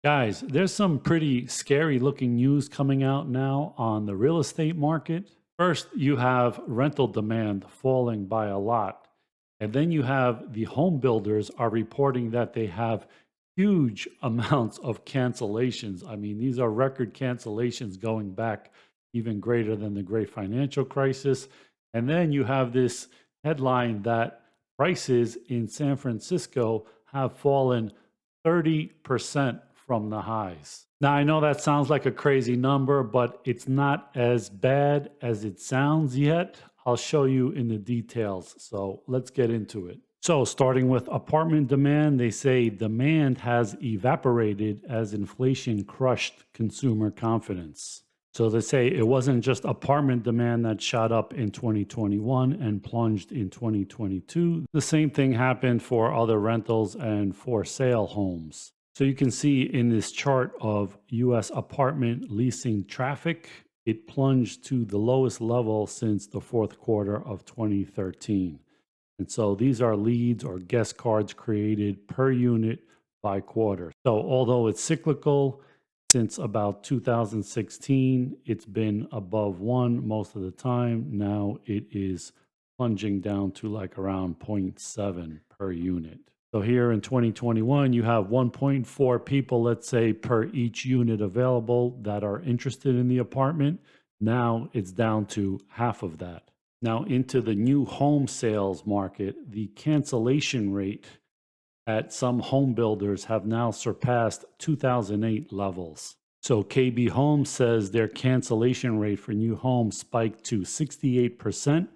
Guys, there's some pretty scary looking news coming out now on the real estate market. First, you have rental demand falling by a lot. And then you have the home builders are reporting that they have huge amounts of cancellations. I mean, these are record cancellations going back even greater than the great financial crisis. And then you have this headline that prices in San Francisco have fallen 30% from the highs. Now, I know that sounds like a crazy number, but it's not as bad as it sounds yet. I'll show you in the details. So let's get into it. So, starting with apartment demand, they say demand has evaporated as inflation crushed consumer confidence. So they say it wasn't just apartment demand that shot up in 2021 and plunged in 2022. The same thing happened for other rentals and for sale homes. So you can see in this chart of US apartment leasing traffic, it plunged to the lowest level since the fourth quarter of 2013. And so these are leads or guest cards created per unit by quarter. So although it's cyclical, since about 2016, it's been above 1 most of the time. Now it is plunging down to like around 0.7 per unit. So here in 2021, you have 1.4 people, let's say, per each unit available that are interested in the apartment. Now it's down to half of that. Now into the new home sales market, the cancellation rate at some home builders have now surpassed 2008 levels. So KB Home says their cancellation rate for new homes spiked to 68%,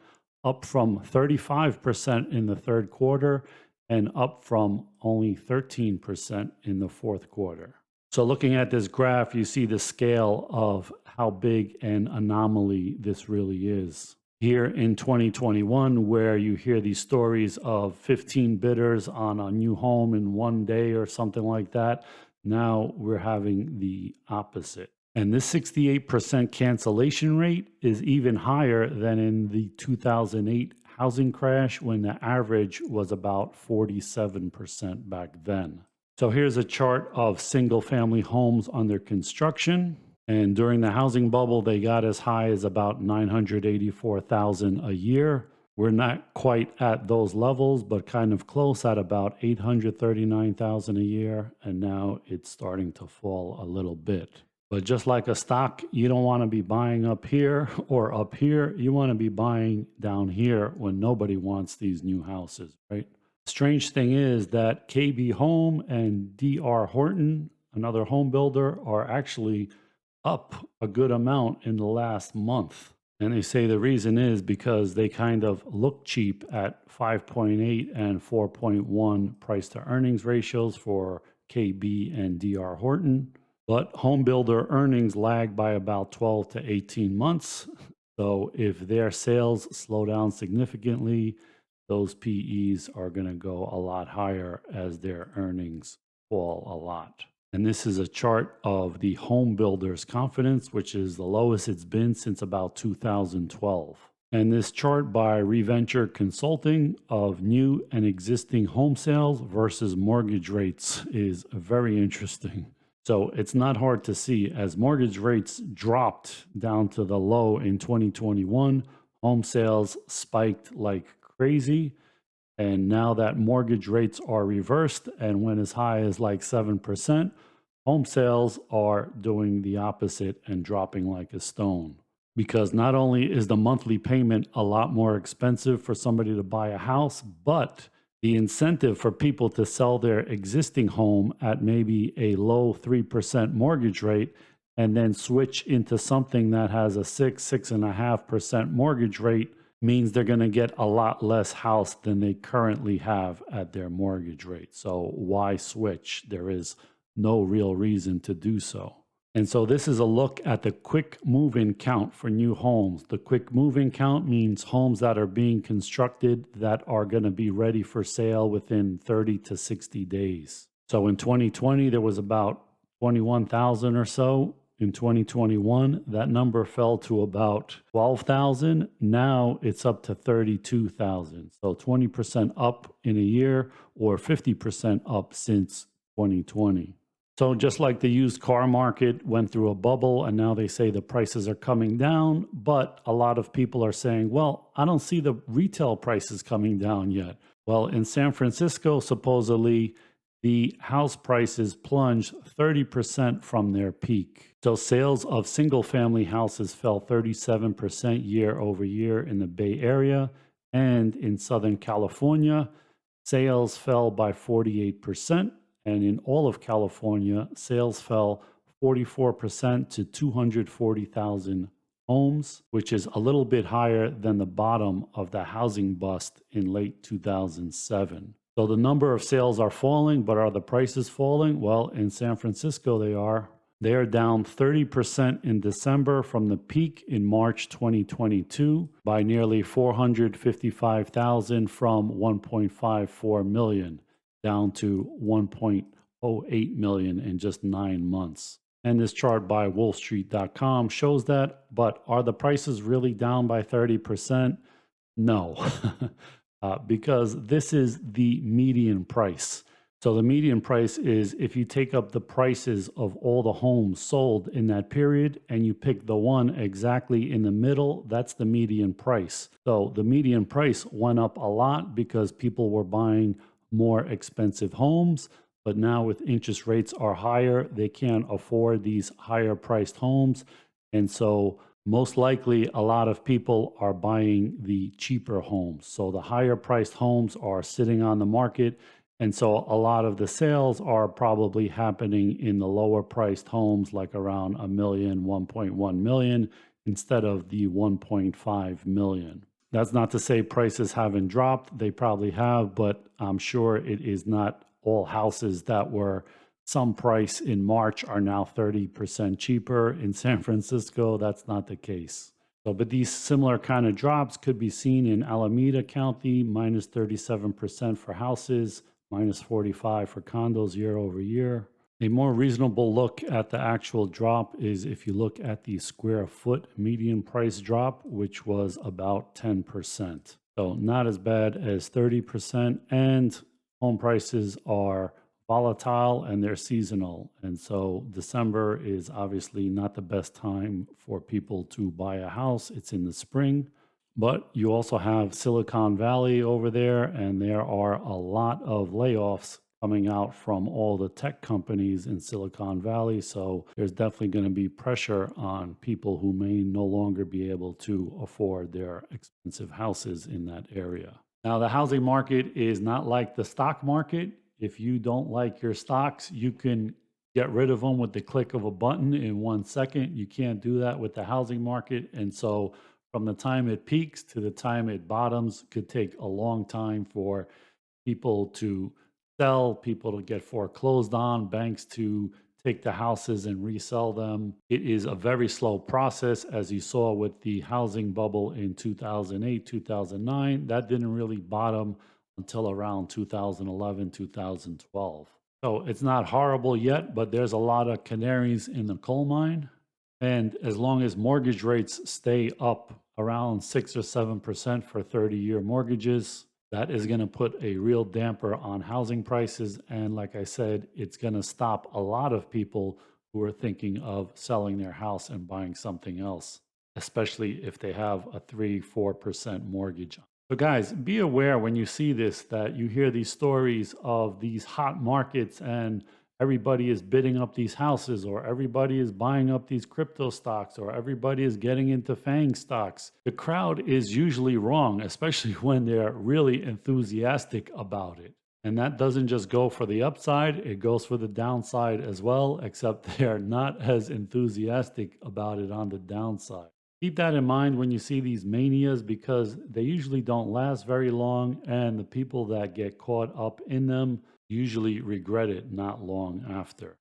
up from 35% in the third quarter and up from only 13% in the fourth quarter. So looking at this graph, you see the scale of how big an anomaly this really is. Here in 2021, where you hear these stories of 15 bidders on a new home in one day or something like that, now we're having the opposite. And this 68% cancellation rate is even higher than in the 2008 housing crash, when the average was about 47% back then. So here's a chart of single family homes under construction. And during the housing bubble, they got as high as about 984,000 a year. We're not quite at those levels, but kind of close at about 839,000 a year. And now it's starting to fall a little bit. But just like a stock, you don't want to be buying up here or up here. You want to be buying down here when nobody wants these new houses, right? Strange thing is that KB Home and DR Horton, another home builder, are actually up a good amount in the last month. And they say the reason is because they kind of look cheap at 5.8 and 4.1 price to earnings ratios for KB and DR Horton. But home builder earnings lag by about 12 to 18 months. So if their sales slow down significantly, those PEs are going to go a lot higher as their earnings fall a lot. And this is a chart of the home builder's confidence, which is the lowest it's been since about 2012. And this chart by Reventure Consulting of new and existing home sales versus mortgage rates is very interesting. So it's not hard to see as mortgage rates dropped down to the low in 2021, home sales spiked like crazy. And now that mortgage rates are reversed and went as high as like 7%, home sales are doing the opposite and dropping like a stone. Because not only is the monthly payment a lot more expensive for somebody to buy a house, but the incentive for people to sell their existing home at maybe a low 3% mortgage rate and then switch into something that has a 6.5% mortgage rate means they're going to get a lot less house than they currently have at their mortgage rate. So why switch? There is no real reason to do so. And so this is a look at the quick move-in count for new homes. The quick move-in count means homes that are being constructed that are going to be ready for sale within 30 to 60 days. So in 2020, there was about 21,000 or so. In 2021, that number fell to about 12,000. Now it's up to 32,000. So 20% up in a year or 50% up since 2020. So just like the used car market went through a bubble and now they say the prices are coming down, but a lot of people are saying, well, I don't see the retail prices coming down yet. Well, in San Francisco, supposedly the house prices plunged 30% from their peak. So sales of single family houses fell 37% year over year in the Bay Area, and in Southern California, sales fell by 48%. And in all of California, sales fell 44% to 240,000 homes, which is a little bit higher than the bottom of the housing bust in late 2007. So the number of sales are falling, but are the prices falling? Well, in San Francisco, they are. They are down 30% in December from the peak in March 2022 by nearly 455,000 from 1.54 million, down to 1.08 million in just 9 months. And this chart by wolfstreet.com shows that, but are the prices really down by 30%? No, because this is the median price. So the median price is if you take up the prices of all the homes sold in that period and you pick the one exactly in the middle, that's the median price. So the median price went up a lot because people were buying more expensive homes, but now with interest rates are higher, they can't afford these higher priced homes. And so most likely a lot of people are buying the cheaper homes. So the higher priced homes are sitting on the market. And so a lot of the sales are probably happening in the lower priced homes, like around a million, 1.1 million, instead of the 1.5 million. That's not to say prices haven't dropped. They probably have, but I'm sure it is not all houses that were some price in March are now 30% cheaper. In San Francisco, that's not the case. So, but these similar kind of drops could be seen in Alameda County, minus 37% for houses, minus 45 for condos year over year. A more reasonable look at the actual drop is if you look at the square foot median price drop, which was about 10%. So not as bad as 30%, and home prices are volatile and they're seasonal. And so December is obviously not the best time for people to buy a house. It's in the spring. But you also have Silicon Valley over there, and there are a lot of layoffs coming out from all the tech companies in Silicon Valley. So there's definitely going to be pressure on people who may no longer be able to afford their expensive houses in that area. Now, the housing market is not like the stock market. If you don't like your stocks, you can get rid of them with the click of a button in 1 second. You can't do that with the housing market. And so from the time it peaks to the time it bottoms could take a long time for people to sell, people to get foreclosed on, banks to take the houses and resell them. It is a very slow process, as you saw with the housing bubble in 2008, 2009. That didn't really bottom until around 2011, 2012. So it's not horrible yet, but there's a lot of canaries in the coal mine. And as long as mortgage rates stay up around 6 or 7% for 30-year mortgages, that is going to put a real damper on housing prices. And like I said, it's going to stop a lot of people who are thinking of selling their house and buying something else, especially if they have a 3-4% mortgage. So guys, be aware when you see this, that you hear these stories of these hot markets and everybody is bidding up these houses, or everybody is buying up these crypto stocks, or everybody is getting into FANG stocks. The crowd is usually wrong, especially when they're really enthusiastic about it. And that doesn't just go for the upside, it goes for the downside as well, except they're not as enthusiastic about it on the downside. Keep that in mind when you see these manias, because they usually don't last very long, and the people that get caught up in them usually regret it not long after.